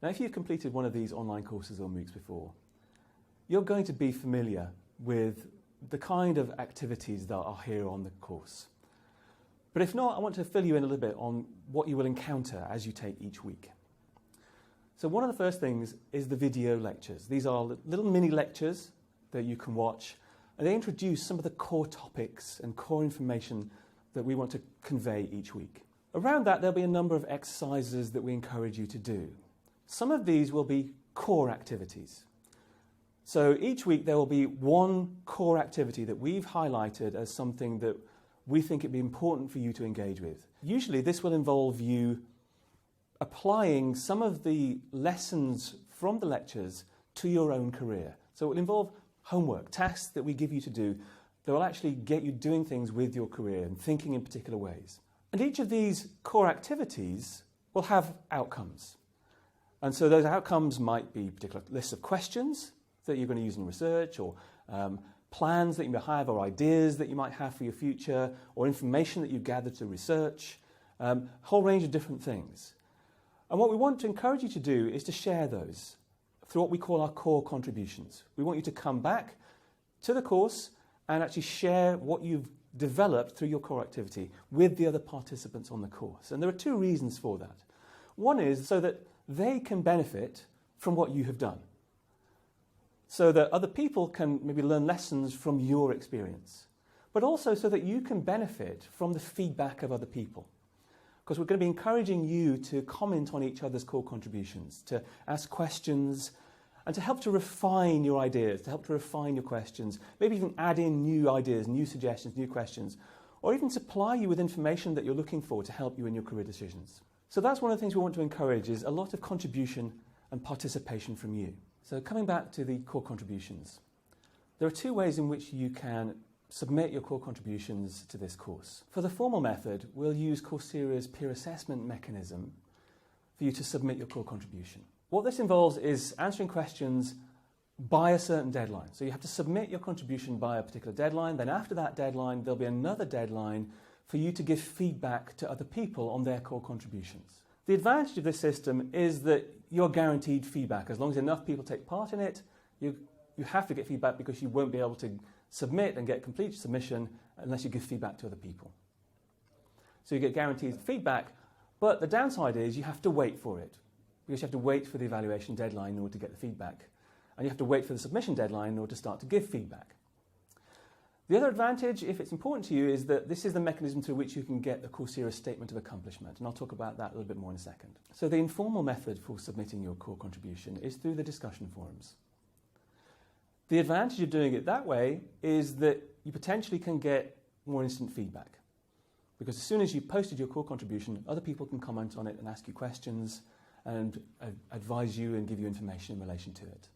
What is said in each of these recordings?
Now, if you've completed one of these online courses or MOOCs before, you're going to be familiar with the kind of activities that are here on the course. But if not, I want to fill you in a little bit on what you will encounter as you take each week. So one of the first things is the video lectures. These are little mini lectures that you can watch, and they introduce some of the core topics and core information that we want to convey each week. Around that, there'll be a number of exercises that we encourage you to do. Some of these will be core activities. So each week there will be one core activity that we've highlighted as something that we think it'd be important for you to engage with. Usually this will involve you applying some of the lessons from the lectures to your own career. So it will involve homework, tasks that we give you to do that will actually get you doing things with your career and thinking in particular ways. And each of these core activities will have outcomes. And so those outcomes might be particular lists of questions that you're going to use in research, or plans that you may have, or ideas that you might have for your future, or information that you've gathered through research, a whole range of different things. And what we want to encourage you to do is to share those through what we call our core contributions. We want you to come back to the course and actually share what you've developed through your core activity with the other participants on the course. And there are two reasons for that. One is so that they can benefit from what you have done, so that other people can maybe learn lessons from your experience, but also so that you can benefit from the feedback of other people. Because we're going to be encouraging you to comment on each other's core contributions, to ask questions, and to help to refine your ideas, to help to refine your questions, maybe even add in new ideas, new suggestions, new questions, or even supply you with information that you're looking for to help you in your career decisions. So that's one of the things we want to encourage, is a lot of contribution and participation from you. So coming back to the core contributions, there are two ways in which you can submit your core contributions to this course. For the formal method, we'll use Coursera's peer assessment mechanism for you to submit your core contribution. What this involves is answering questions by a certain deadline. So you have to submit your contribution by a particular deadline. Then after that deadline, there'll be another deadline for you to give feedback to other people on their core contributions. The advantage of this system is that you're guaranteed feedback. As long as enough people take part in it, you have to get feedback, because you won't be able to submit and get complete submission unless you give feedback to other people. So you get guaranteed feedback, but the downside is you have to wait for it, because you have to wait for the evaluation deadline in order to get the feedback, and you have to wait for the submission deadline in order to start to give feedback. The other advantage, if it's important to you, is that this is the mechanism through which you can get the Coursera Statement of Accomplishment, and I'll talk about that a little bit more in a second. So the informal method for submitting your core contribution is through the discussion forums. The advantage of doing it that way is that you potentially can get more instant feedback, because as soon as you've posted your core contribution, other people can comment on it and ask you questions and advise you and give you information in relation to it.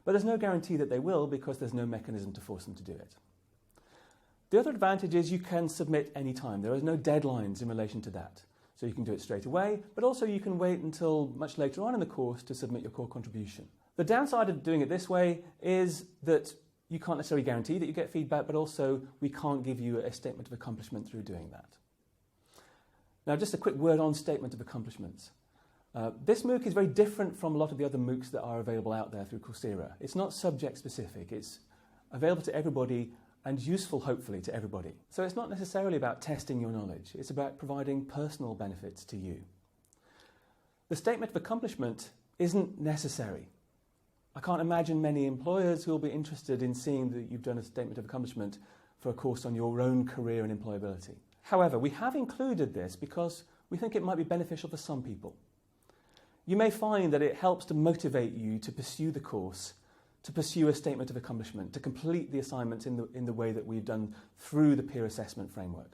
But there's no guarantee that they will, because there's no mechanism to force them to do it. The other advantage is you can submit any time. There are no deadlines in relation to that. So you can do it straight away, but also you can wait until much later on in the course to submit your core contribution. The downside of doing it this way is that you can't necessarily guarantee that you get feedback, but also we can't give you a statement of accomplishment through doing that. Now, just a quick word on statement of accomplishments. This MOOC is very different from a lot of the other MOOCs that are available out there through Coursera. It's not subject specific. It's available to everybody and useful, hopefully, to everybody. So it's not necessarily about testing your knowledge. It's about providing personal benefits to you. The statement of accomplishment isn't necessary. I can't imagine many employers who will be interested in seeing that you've done a statement of accomplishment for a course on your own career and employability. However, we have included this because we think it might be beneficial for some people. You may find that it helps to motivate you to pursue the course, to pursue a statement of accomplishment, to complete the assignments in the way that we've done through the peer assessment framework.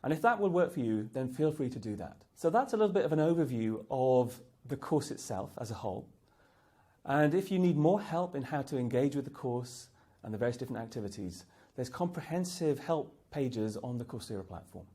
And if that will work for you, then feel free to do that. So that's a little bit of an overview of the course itself as a whole. And if you need more help in how to engage with the course and the various different activities, there's comprehensive help pages on the Coursera platform.